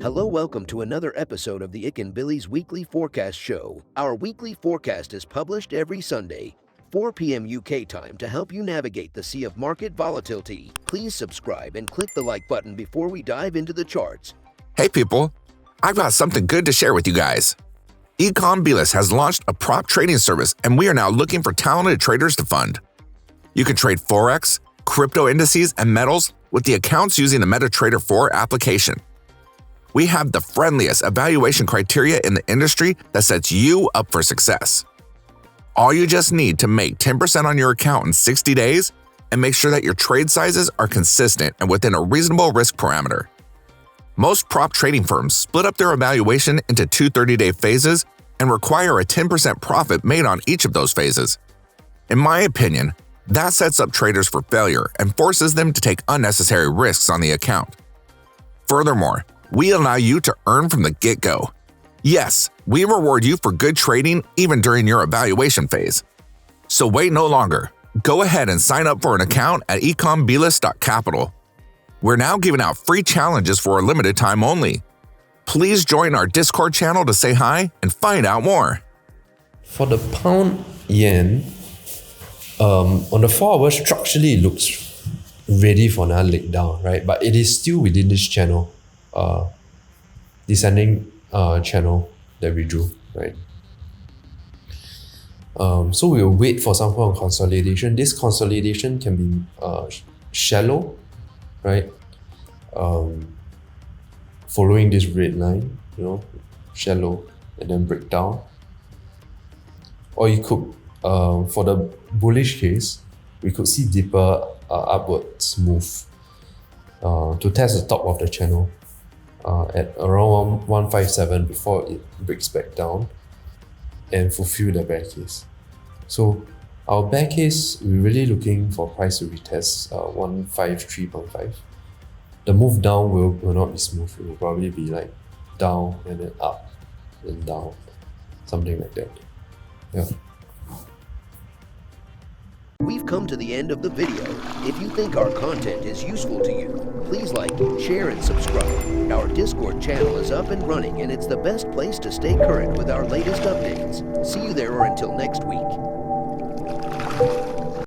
Hello, welcome to another episode of the Ikan Bilis Weekly Forecast Show. Our weekly forecast is published every Sunday, 4 p.m. UK time to help you navigate the sea of market volatility. Please subscribe and click the like button before we dive into the charts. Hey people, I've got something good to share with you guys. Bilis has launched a prop trading service and we are now looking for talented traders to fund. You can trade Forex, crypto indices, and metals with the accounts using the MetaTrader 4 application. We have the friendliest evaluation criteria in the industry that sets you up for success. All you just need to make 10% on your account in 60 days and make sure that your trade sizes are consistent and within a reasonable risk parameter. Most prop trading firms split up their evaluation into two 30-day phases and require a 10% profit made on each of those phases. In my opinion, that sets up traders for failure and forces them to take unnecessary risks on the account. Furthermore, we allow you to earn from the get-go. Yes, we reward you for good trading even during your evaluation phase. So wait no longer. Go ahead and sign up for an account at ikanbilis.capital. We're now giving out free challenges for a limited time only. Please join our Discord channel to say hi and find out more. For the pound yen, on the 4 hours, structurally it looks ready for another leg down, right? But it is still within this channel, descending channel that we drew, right? So we'll wait for some form of consolidation. This consolidation can be shallow, right? Following this red line, shallow and then break down. Or you could, for the bullish case, we could see deeper upwards move to test the top of the channel at around 157 before it breaks back down and fulfill the bear case. So our bear case, we're really looking for price to retest 153.5. The move down will not be smooth. It will probably be like down and then up and down, something like that. Yeah. We've come to the end of the video. If you think our content is useful to you, please like, share, and subscribe. Our Discord channel is up and running, and it's the best place to stay current with our latest updates. See you there, or until next week.